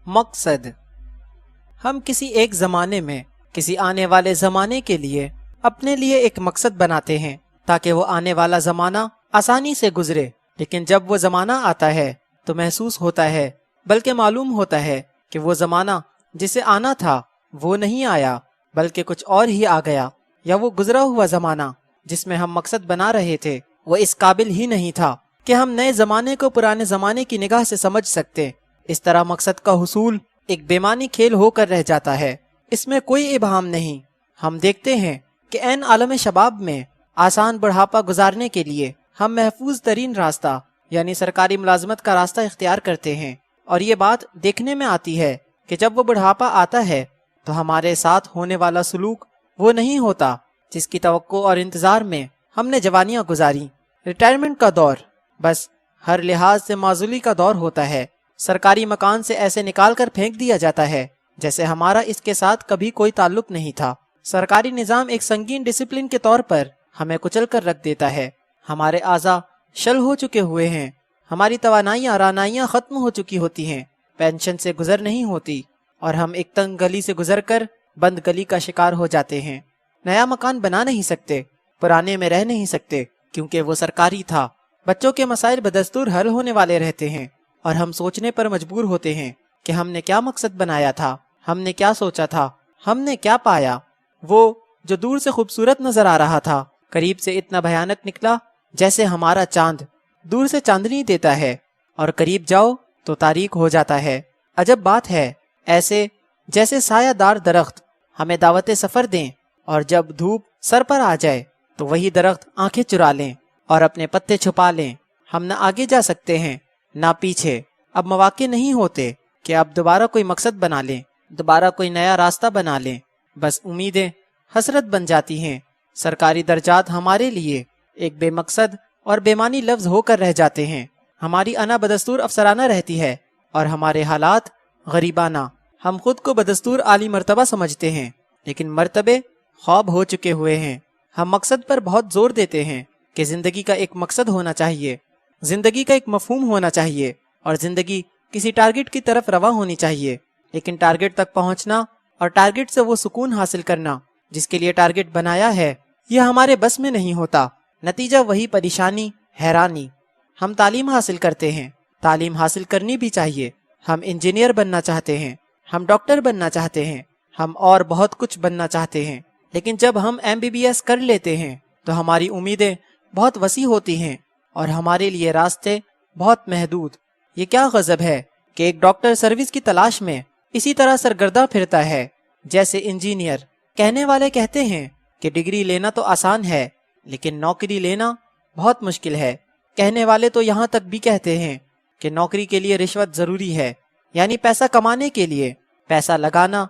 مقصد۔ ہم کسی ایک زمانے میں کسی آنے والے زمانے کے لیے اپنے لیے ایک مقصد بناتے ہیں تاکہ وہ آنے والا زمانہ آسانی سے گزرے، لیکن جب وہ زمانہ آتا ہے تو محسوس ہوتا ہے، بلکہ معلوم ہوتا ہے کہ وہ زمانہ جسے آنا تھا وہ نہیں آیا بلکہ کچھ اور ہی آ گیا، یا وہ گزرا ہوا زمانہ جس میں ہم مقصد بنا رہے تھے وہ اس قابل ہی نہیں تھا کہ ہم نئے زمانے کو پرانے زمانے کی نگاہ سے سمجھ سکتے۔ اس طرح مقصد کا حصول ایک بے معنی کھیل ہو کر رہ جاتا ہے، اس میں کوئی ابہام نہیں۔ ہم دیکھتے ہیں کہ عین عالم شباب میں آسان بڑھاپا گزارنے کے لیے ہم محفوظ ترین راستہ یعنی سرکاری ملازمت کا راستہ اختیار کرتے ہیں، اور یہ بات دیکھنے میں آتی ہے کہ جب وہ بڑھاپا آتا ہے تو ہمارے ساتھ ہونے والا سلوک وہ نہیں ہوتا جس کی توقع اور انتظار میں ہم نے جوانیاں گزاری۔ ریٹائرمنٹ کا دور بس ہر لحاظ سے معزولی کا دور ہوتا ہے، سرکاری مکان سے ایسے نکال کر پھینک دیا جاتا ہے جیسے ہمارا اس کے ساتھ کبھی کوئی تعلق نہیں تھا۔ سرکاری نظام ایک سنگین ڈسپلن کے طور پر ہمیں کچل کر رکھ دیتا ہے، ہمارے اعضاء شل ہو چکے ہوئے ہیں، ہماری توانائیاں رانائیاں ختم ہو چکی ہوتی ہیں، پینشن سے گزر نہیں ہوتی، اور ہم ایک تنگ گلی سے گزر کر بند گلی کا شکار ہو جاتے ہیں۔ نیا مکان بنا نہیں سکتے، پرانے میں رہ نہیں سکتے کیونکہ وہ سرکاری تھا۔ بچوں کے مسائل بدستور حل ہونے والے رہتے ہیں، اور ہم سوچنے پر مجبور ہوتے ہیں کہ ہم نے کیا مقصد بنایا تھا، ہم نے کیا سوچا تھا، ہم نے کیا پایا۔ وہ جو دور سے خوبصورت نظر آ رہا تھا قریب سے اتنا بھیانک نکلا جیسے ہمارا چاند دور سے چاندنی دیتا ہے اور قریب جاؤ تو تاریک ہو جاتا ہے۔ عجب بات ہے، ایسے جیسے سایہ دار درخت ہمیں دعوت سفر دیں، اور جب دھوپ سر پر آ جائے تو وہی درخت آنکھیں چرا لیں اور اپنے پتے چھپا لیں۔ ہم نہ آگے جا سکتے ہیں نہ پیچھے۔ اب مواقع نہیں ہوتے کہ اب دوبارہ کوئی مقصد بنا لیں، دوبارہ کوئی نیا راستہ بنا لیں، بس امیدیں حسرت بن جاتی ہیں۔ سرکاری درجات ہمارے لیے ایک بے مقصد اور بے معنی لفظ ہو کر رہ جاتے ہیں۔ ہماری انا بدستور افسرانہ رہتی ہے اور ہمارے حالات غریبانہ۔ ہم خود کو بدستور عالی مرتبہ سمجھتے ہیں لیکن مرتبے خواب ہو چکے ہوئے ہیں۔ ہم مقصد پر بہت زور دیتے ہیں کہ زندگی کا ایک مقصد ہونا چاہیے، زندگی کا ایک مفہوم ہونا چاہیے، اور زندگی کسی ٹارگٹ کی طرف رواں ہونی چاہیے، لیکن ٹارگٹ تک پہنچنا اور ٹارگٹ سے وہ سکون حاصل کرنا جس کے لیے ٹارگٹ بنایا ہے یہ ہمارے بس میں نہیں ہوتا۔ نتیجہ وہی پریشانی، حیرانی۔ ہم تعلیم حاصل کرتے ہیں، تعلیم حاصل کرنی بھی چاہیے، ہم انجینئر بننا چاہتے ہیں، ہم ڈاکٹر بننا چاہتے ہیں، ہم اور بہت کچھ بننا چاہتے ہیں، لیکن جب ہم MBBS کر لیتے ہیں تو ہماری امیدیں بہت وسیع ہوتی ہیں اور ہمارے لیے راستے بہت محدود۔ یہ کیا غضب ہے کہ ایک ڈاکٹر سروس کی تلاش میں اسی طرح سرگردہ پھرتا ہے جیسے انجینئر۔ کہنے والے کہتے ہیں کہ ڈگری لینا تو آسان ہے لیکن نوکری لینا بہت مشکل ہے۔ کہنے والے تو یہاں تک بھی کہتے ہیں کہ نوکری کے لیے رشوت ضروری ہے، یعنی پیسہ کمانے کے لیے پیسہ لگانا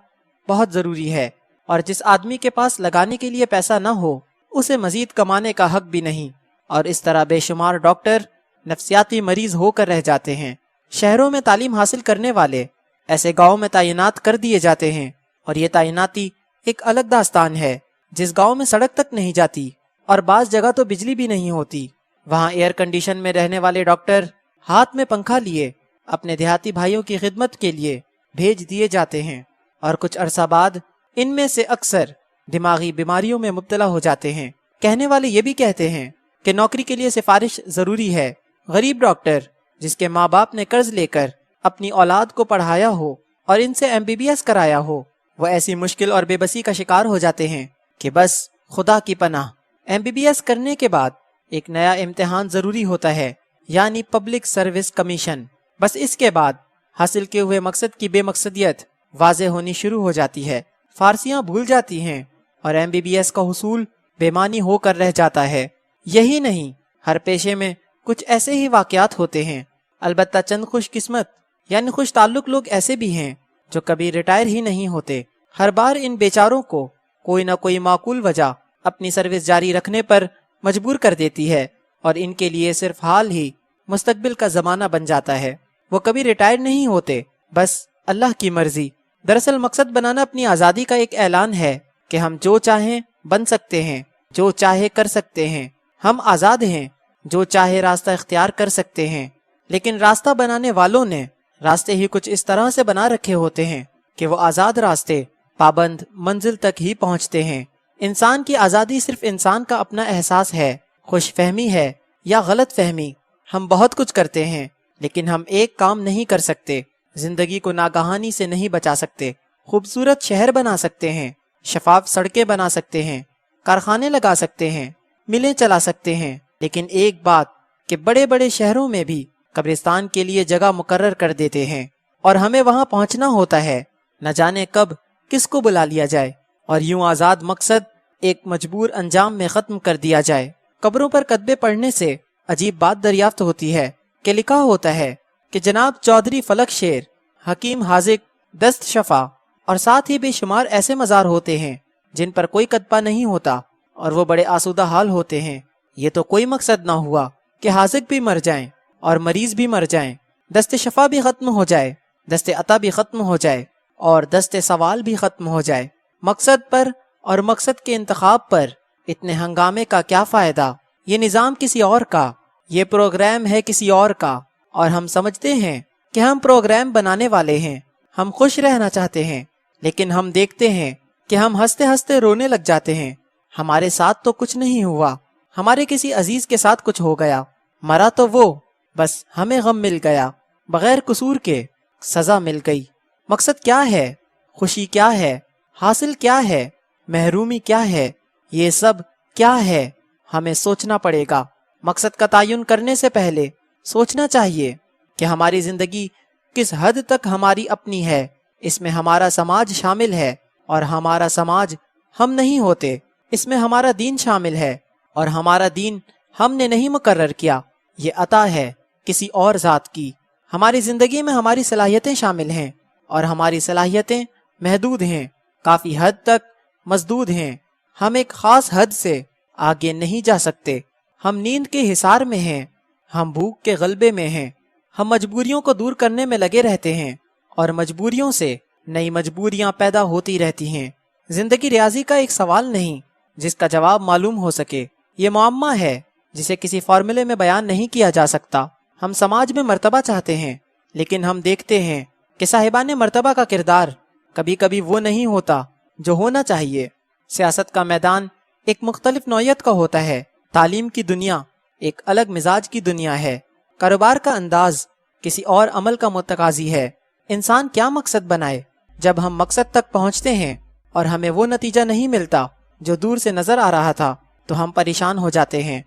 بہت ضروری ہے، اور جس آدمی کے پاس لگانے کے لیے پیسہ نہ ہو اسے مزید کمانے کا حق بھی نہیں۔ اور اس طرح بے شمار ڈاکٹر نفسیاتی مریض ہو کر رہ جاتے ہیں۔ شہروں میں تعلیم حاصل کرنے والے ایسے گاؤں میں تعینات کر دیے جاتے ہیں، اور یہ تعیناتی ایک الگ داستان ہے۔ جس گاؤں میں سڑک تک نہیں جاتی اور بعض جگہ تو بجلی بھی نہیں ہوتی، وہاں ایئر کنڈیشن میں رہنے والے ڈاکٹر ہاتھ میں پنکھا لیے اپنے دیہاتی بھائیوں کی خدمت کے لیے بھیج دیے جاتے ہیں، اور کچھ عرصہ بعد ان میں سے اکثر دماغی بیماریوں میں مبتلا ہو جاتے ہیں۔ کہنے والے یہ بھی کہتے ہیں کہ نوکری کے لیے سفارش ضروری ہے۔ غریب ڈاکٹر جس کے ماں باپ نے قرض لے کر اپنی اولاد کو پڑھایا ہو اور ان سے MBBS کرایا ہو، وہ ایسی مشکل اور بے بسی کا شکار ہو جاتے ہیں کہ بس خدا کی پناہ۔ MBBS کرنے کے بعد ایک نیا امتحان ضروری ہوتا ہے، یعنی پبلک سروس کمیشن۔ بس اس کے بعد حاصل کیے ہوئے مقصد کی بے مقصدیت واضح ہونی شروع ہو جاتی ہے، فارسیاں بھول جاتی ہیں، اور MBBS کا حصول بے معنی ہو کر رہ جاتا ہے۔ یہی نہیں، ہر پیشے میں کچھ ایسے ہی واقعات ہوتے ہیں، البتہ چند خوش قسمت یعنی خوش تعلق لوگ ایسے بھی ہیں جو کبھی ریٹائر ہی نہیں ہوتے۔ ہر بار ان بیچاروں کو کوئی نہ کوئی معقول وجہ اپنی سروس جاری رکھنے پر مجبور کر دیتی ہے، اور ان کے لیے صرف حال ہی مستقبل کا زمانہ بن جاتا ہے۔ وہ کبھی ریٹائر نہیں ہوتے، بس اللہ کی مرضی۔ دراصل مقصد بنانا اپنی آزادی کا ایک اعلان ہے کہ ہم جو چاہیں بن سکتے ہیں، جو چاہے کر سکتے ہیں، ہم آزاد ہیں، جو چاہے راستہ اختیار کر سکتے ہیں، لیکن راستہ بنانے والوں نے راستے ہی کچھ اس طرح سے بنا رکھے ہوتے ہیں کہ وہ آزاد راستے پابند منزل تک ہی پہنچتے ہیں۔ انسان کی آزادی صرف انسان کا اپنا احساس ہے، خوش فہمی ہے یا غلط فہمی۔ ہم بہت کچھ کرتے ہیں لیکن ہم ایک کام نہیں کر سکتے، زندگی کو ناگہانی سے نہیں بچا سکتے۔ خوبصورت شہر بنا سکتے ہیں، شفاف سڑکیں بنا سکتے ہیں، کارخانے لگا سکتے ہیں، ملیں چلا سکتے ہیں، لیکن ایک بات کہ بڑے بڑے شہروں میں بھی قبرستان کے لیے جگہ مقرر کر دیتے ہیں اور ہمیں وہاں پہنچنا ہوتا ہے، نہ جانے کب کس کو بلا لیا جائے، اور یوں آزاد مقصد ایک مجبور انجام میں ختم کر دیا جائے۔ قبروں پر کتبے پڑھنے سے عجیب بات دریافت ہوتی ہے کہ لکھا ہوتا ہے کہ جناب چودھری فلک شیر، حکیم حاذق، دست شفا اور ساتھ ہی بے شمار ایسے مزار ہوتے ہیں جن پر کوئی کتبہ نہیں ہوتا اور وہ بڑے آسودہ حال ہوتے ہیں۔ یہ تو کوئی مقصد نہ ہوا کہ حاذق بھی مر جائیں اور مریض بھی مر جائیں، دست شفا بھی ختم ہو جائے، دست عطا بھی ختم ہو جائے اور دست سوال بھی ختم ہو جائے۔ مقصد پر اور مقصد کے انتخاب پر اتنے ہنگامے کا کیا فائدہ؟ یہ نظام کسی اور کا، یہ پروگرام ہے کسی اور کا، اور ہم سمجھتے ہیں کہ ہم پروگرام بنانے والے ہیں۔ ہم خوش رہنا چاہتے ہیں لیکن ہم دیکھتے ہیں کہ ہم ہنستے ہنستے رونے لگ جاتے ہیں۔ ہمارے ساتھ تو کچھ نہیں ہوا، ہمارے کسی عزیز کے ساتھ کچھ ہو گیا، مرا تو وہ، بس ہمیں غم مل گیا، بغیر قصور کے سزا مل گئی۔ مقصد کیا ہے؟ خوشی کیا ہے؟ حاصل کیا ہے؟ محرومی کیا ہے؟ یہ سب کیا ہے؟ ہمیں سوچنا پڑے گا۔ مقصد کا تعین کرنے سے پہلے سوچنا چاہیے کہ ہماری زندگی کس حد تک ہماری اپنی ہے، اس میں ہمارا سماج شامل ہے، اور ہمارا سماج ہم نہیں ہوتے، اس میں ہمارا دین شامل ہے، اور ہمارا دین ہم نے نہیں مقرر کیا، یہ عطا ہے کسی اور ذات کی۔ ہماری زندگی میں ہماری صلاحیتیں شامل ہیں اور ہماری صلاحیتیں محدود ہیں، کافی حد تک مسدود ہیں۔ ہم ایک خاص حد سے آگے نہیں جا سکتے۔ ہم نیند کے حصار میں ہیں، ہم بھوک کے غلبے میں ہیں، ہم مجبوریوں کو دور کرنے میں لگے رہتے ہیں اور مجبوریوں سے نئی مجبوریاں پیدا ہوتی رہتی ہیں۔ زندگی ریاضی کا ایک سوال نہیں جس کا جواب معلوم ہو سکے، یہ معمہ ہے جسے کسی فارمولے میں بیان نہیں کیا جا سکتا۔ ہم سماج میں مرتبہ چاہتے ہیں لیکن ہم دیکھتے ہیں کہ صاحبان مرتبہ کا کردار کبھی کبھی وہ نہیں ہوتا جو ہونا چاہیے۔ سیاست کا میدان ایک مختلف نوعیت کا ہوتا ہے، تعلیم کی دنیا ایک الگ مزاج کی دنیا ہے، کاروبار کا انداز کسی اور عمل کا متقاضی ہے۔ انسان کیا مقصد بنائے؟ جب ہم مقصد تک پہنچتے ہیں اور ہمیں وہ نتیجہ نہیں ملتا جو دور سے نظر آ رہا تھا تو ہم پریشان ہو جاتے ہیں۔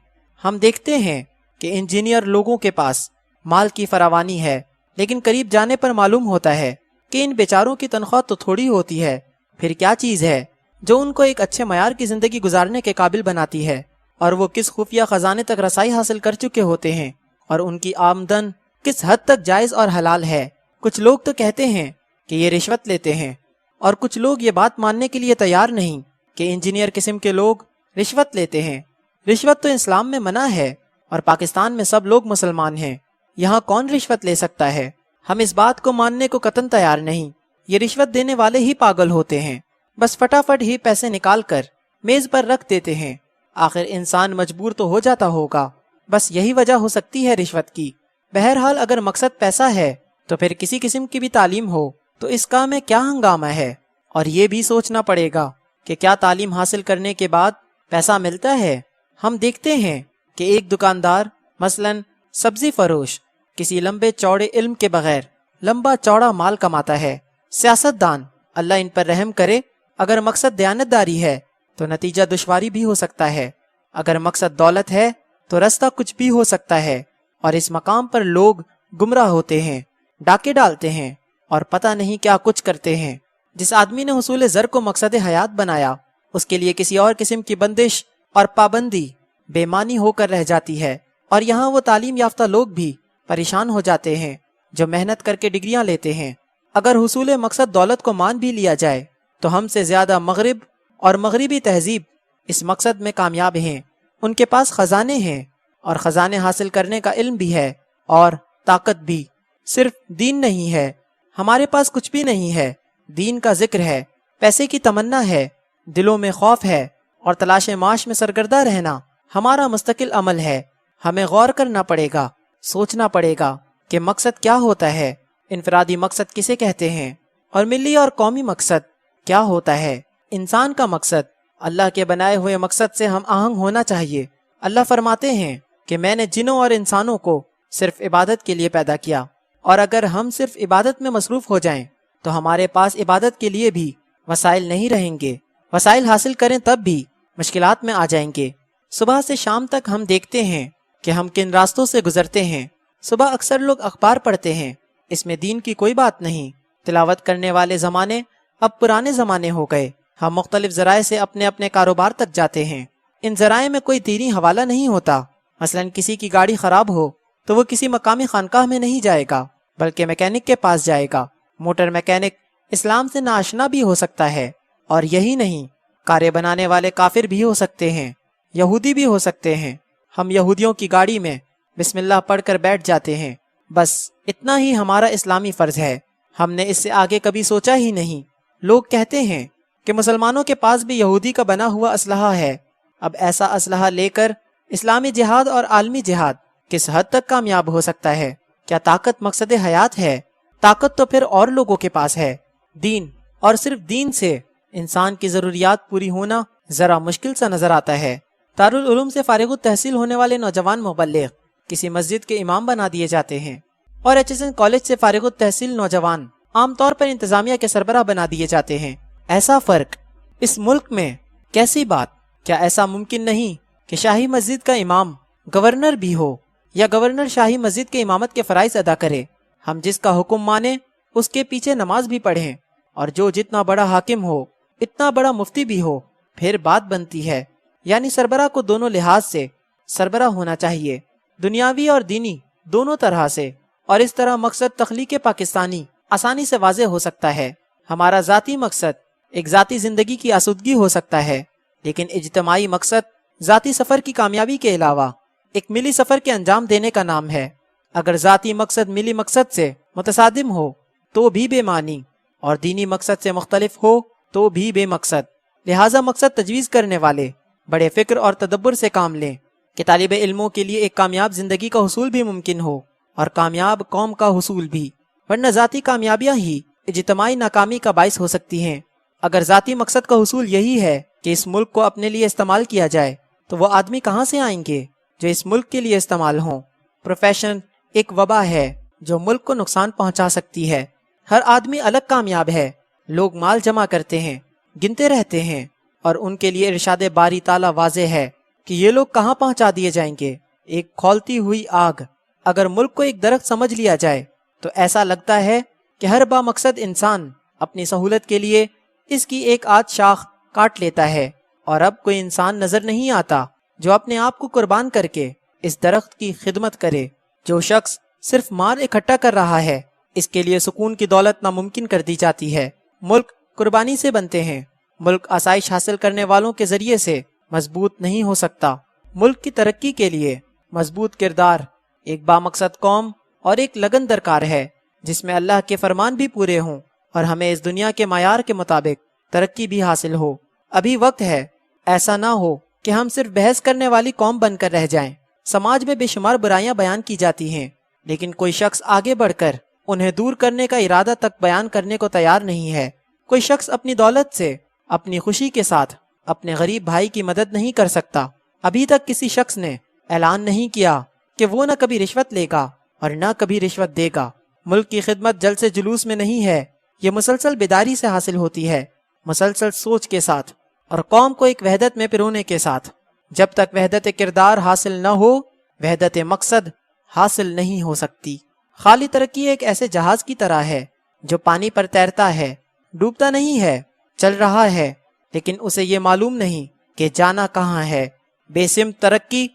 ہم دیکھتے ہیں کہ انجینئر لوگوں کے پاس مال کی فراوانی ہے، لیکن قریب جانے پر معلوم ہوتا ہے کہ ان بیچاروں کی تنخواہ تو تھوڑی ہوتی ہے۔ پھر کیا چیز ہے جو ان کو ایک اچھے معیار کی زندگی گزارنے کے قابل بناتی ہے، اور وہ کس خفیہ خزانے تک رسائی حاصل کر چکے ہوتے ہیں، اور ان کی آمدن کس حد تک جائز اور حلال ہے۔ کچھ لوگ تو کہتے ہیں کہ یہ رشوت لیتے ہیں، اور کچھ لوگ یہ بات ماننے کے لیے تیار نہیں کہ انجینئر قسم کے لوگ رشوت لیتے ہیں۔ رشوت تو اسلام میں منع ہے، اور پاکستان میں سب لوگ مسلمان ہیں، یہاں کون رشوت لے سکتا ہے؟ ہم اس بات کو ماننے کو قطعاً تیار نہیں۔ یہ رشوت دینے والے ہی پاگل ہوتے ہیں، بس فٹافٹ ہی پیسے نکال کر میز پر رکھ دیتے ہیں۔ آخر انسان مجبور تو ہو جاتا ہوگا، بس یہی وجہ ہو سکتی ہے رشوت کی۔ بہرحال اگر مقصد پیسہ ہے تو پھر کسی قسم کی بھی تعلیم ہو تو اس کا میں کیا ہنگامہ ہے؟ اور یہ بھی سوچنا پڑے گا کہ کیا تعلیم حاصل کرنے کے بعد پیسہ ملتا ہے؟ ہم دیکھتے ہیں کہ ایک دکاندار مثلاً سبزی فروش کسی لمبے چوڑے علم کے بغیر لمبا چوڑا مال کماتا ہے۔ سیاست دان، اللہ ان پر رحم کرے، اگر مقصد دیانتداری ہے تو نتیجہ دشواری بھی ہو سکتا ہے، اگر مقصد دولت ہے تو رستہ کچھ بھی ہو سکتا ہے، اور اس مقام پر لوگ گمراہ ہوتے ہیں، ڈاکے ڈالتے ہیں اور پتہ نہیں کیا کچھ کرتے ہیں۔ جس آدمی نے حصول زر کو مقصد حیات بنایا، اس کے لیے کسی اور قسم کی بندش اور پابندی بے معنی ہو کر رہ جاتی ہے، اور یہاں وہ تعلیم یافتہ لوگ بھی پریشان ہو جاتے ہیں جو محنت کر کے ڈگریاں لیتے ہیں۔ اگر حصول مقصد دولت کو مان بھی لیا جائے تو ہم سے زیادہ مغرب اور مغربی تہذیب اس مقصد میں کامیاب ہیں۔ ان کے پاس خزانے ہیں، اور خزانے حاصل کرنے کا علم بھی ہے اور طاقت بھی، صرف دین نہیں ہے۔ ہمارے پاس کچھ بھی نہیں ہے، دین کا ذکر ہے، پیسے کی تمنا ہے، دلوں میں خوف ہے، اور تلاش معاش میں سرگردہ رہنا ہمارا مستقل عمل ہے۔ ہمیں غور کرنا پڑے گا، سوچنا پڑے گا کہ مقصد کیا ہوتا ہے، انفرادی مقصد کسے کہتے ہیں اور ملی اور قومی مقصد کیا ہوتا ہے؟ انسان کا مقصد اللہ کے بنائے ہوئے مقصد سے ہم آہنگ ہونا چاہیے۔ اللہ فرماتے ہیں کہ میں نے جنوں اور انسانوں کو صرف عبادت کے لیے پیدا کیا، اور اگر ہم صرف عبادت میں مصروف ہو جائیں تو ہمارے پاس عبادت کے لیے بھی وسائل نہیں رہیں گے۔ وسائل حاصل کریں تب بھی مشکلات میں آ جائیں گے۔ صبح سے شام تک ہم دیکھتے ہیں کہ ہم کن راستوں سے گزرتے ہیں۔ صبح اکثر لوگ اخبار پڑھتے ہیں، اس میں دین کی کوئی بات نہیں۔ تلاوت کرنے والے زمانے اب پرانے زمانے ہو گئے۔ ہم مختلف ذرائع سے اپنے اپنے کاروبار تک جاتے ہیں۔ ان ذرائع میں کوئی دینی حوالہ نہیں ہوتا۔ مثلا کسی کی گاڑی خراب ہو تو وہ کسی مقامی خانقاہ میں نہیں جائے گا بلکہ میکینک کے پاس جائے گا۔ موٹر میکینک اسلام سے ناآشنا بھی ہو سکتا ہے، اور یہی نہیں، کاریں بنانے والے کافر بھی ہو سکتے ہیں، یہودی بھی ہو سکتے ہیں۔ ہم یہودیوں کی گاڑی میں بسم اللہ پڑھ کر بیٹھ جاتے ہیں، بس اتنا ہی ہمارا اسلامی فرض ہے۔ ہم نے اس سے آگے کبھی سوچا ہی نہیں۔ لوگ کہتے ہیں کہ مسلمانوں کے پاس بھی یہودی کا بنا ہوا اسلحہ ہے۔ اب ایسا اسلحہ لے کر اسلامی جہاد اور عالمی جہاد کس حد تک کامیاب ہو سکتا ہے؟ کیا طاقت مقصد حیات ہے؟ طاقت تو پھر اور لوگوں کے پاس ہے۔ دین اور صرف دین سے انسان کی ضروریات پوری ہونا ذرا مشکل سا نظر آتا ہے۔ دارالعلوم سے فارغ التحصیل ہونے والے نوجوان مبلغ کسی مسجد کے امام بنا دیے جاتے ہیں، اور ایچ ایس این کالج سے فارغ التحصیل نوجوان عام طور پر انتظامیہ کے سربراہ بنا دیے جاتے ہیں۔ ایسا فرق اس ملک میں کیسی بات؟ کیا ایسا ممکن نہیں کہ شاہی مسجد کا امام گورنر بھی ہو، یا گورنر شاہی مسجد کے امامت کے فرائض ادا کرے؟ ہم جس کا حکم مانیں اس کے پیچھے نماز بھی پڑھیں، اور جو جتنا بڑا حاکم ہو اتنا بڑا مفتی بھی ہو، پھر بات بنتی ہے۔ یعنی سربراہ کو دونوں لحاظ سے سربراہ ہونا چاہیے، دنیاوی اور دینی دونوں طرح سے، اور اس طرح مقصد تخلیق پاکستانی آسانی سے واضح ہو سکتا ہے۔ ہمارا ذاتی مقصد ایک ذاتی زندگی کی آسودگی ہو سکتا ہے، لیکن اجتماعی مقصد ذاتی سفر کی کامیابی کے علاوہ ایک ملی سفر کے انجام دینے کا نام ہے۔ اگر ذاتی مقصد ملی مقصد سے متصادم ہو تو بھی بے معنی، اور دینی مقصد سے مختلف ہو تو بھی بے مقصد۔ لہٰذا مقصد تجویز کرنے والے بڑے فکر اور تدبر سے کام لیں کہ طالب علموں کے لیے ایک کامیاب زندگی کا حصول بھی ممکن ہو، اور کامیاب قوم کا حصول بھی، ورنہ ذاتی کامیابیاں ہی اجتماعی ناکامی کا باعث ہو سکتی ہیں۔ اگر ذاتی مقصد کا حصول یہی ہے کہ اس ملک کو اپنے لیے استعمال کیا جائے تو وہ آدمی کہاں سے آئیں گے جو اس ملک کے لیے استعمال ہوں؟ پروفیشن ایک وبا ہے جو ملک کو نقصان پہنچا سکتی ہے۔ ہر آدمی الگ کامیاب ہے۔ لوگ مال جمع کرتے ہیں، گنتے رہتے ہیں، اور ان کے لیے ارشاد باری تعالیٰ واضح ہے کہ یہ لوگ کہاں پہنچا دیے جائیں گے؟ ایک کھولتی ہوئی آگ۔ اگر ملک کو ایک درخت سمجھ لیا جائے تو ایسا لگتا ہے کہ ہر با مقصد انسان اپنی سہولت کے لیے اس کی ایک آدھ شاخ کاٹ لیتا ہے، اور اب کوئی انسان نظر نہیں آتا جو اپنے آپ کو قربان کر کے اس درخت کی خدمت کرے۔ جو شخص صرف مال اکٹھا کر رہا ہے، اس کے لیے سکون کی دولت ناممکن کر دی جاتی ہے۔ ملک قربانی سے بنتے ہیں۔ ملک آسائش حاصل کرنے والوں کے ذریعے سے مضبوط نہیں ہو سکتا۔ ملک کی ترقی کے لیے مضبوط کردار، ایک بامقصد قوم اور ایک لگن درکار ہے جس میں اللہ کے فرمان بھی پورے ہوں اور ہمیں اس دنیا کے معیار کے مطابق ترقی بھی حاصل ہو۔ ابھی وقت ہے، ایسا نہ ہو کہ ہم صرف بحث کرنے والی قوم بن کر رہ جائیں۔ سماج میں بے شمار برائیاں بیان کی جاتی ہیں، لیکن کوئی شخص آگے بڑھ کر انہیں دور کرنے کا ارادہ تک بیان کرنے کو تیار نہیں ہے۔ کوئی شخص اپنی دولت سے اپنی خوشی کے ساتھ اپنے غریب بھائی کی مدد نہیں کر سکتا۔ ابھی تک کسی شخص نے اعلان نہیں کیا کہ وہ نہ کبھی رشوت لے گا اور نہ کبھی رشوت دے گا۔ ملک کی خدمت جلسے جلوس میں نہیں ہے، یہ مسلسل بیداری سے حاصل ہوتی ہے، مسلسل سوچ کے ساتھ، اور قوم کو ایک وحدت میں پرونے کے ساتھ۔ جب تک وحدت کردار حاصل نہ ہو، وحدت مقصد حاصل نہیں ہو سکتی۔ خالی ترقی ایک ایسے جہاز کی طرح ہے جو پانی پر تیرتا ہے، ڈوبتا نہیں ہے، چل رہا ہے، لیکن اسے یہ معلوم نہیں کہ جانا کہاں ہے۔ بے سمت ترقی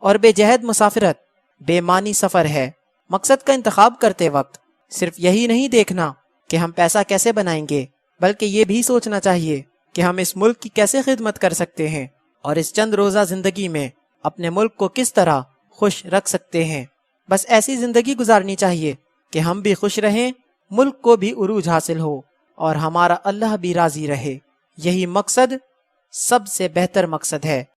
اور بے جہد مسافرت بے معنی سفر ہے۔ مقصد کا انتخاب کرتے وقت صرف یہی نہیں دیکھنا کہ ہم پیسہ کیسے بنائیں گے، بلکہ یہ بھی سوچنا چاہیے کہ ہم اس ملک کی کیسے خدمت کر سکتے ہیں، اور اس چند روزہ زندگی میں اپنے ملک کو کس طرح خوش رکھ سکتے ہیں۔ بس ایسی زندگی گزارنی چاہیے کہ ہم بھی خوش رہیں، ملک کو بھی عروج حاصل ہو، اور ہمارا اللہ بھی راضی رہے۔ یہی مقصد سب سے بہتر مقصد ہے۔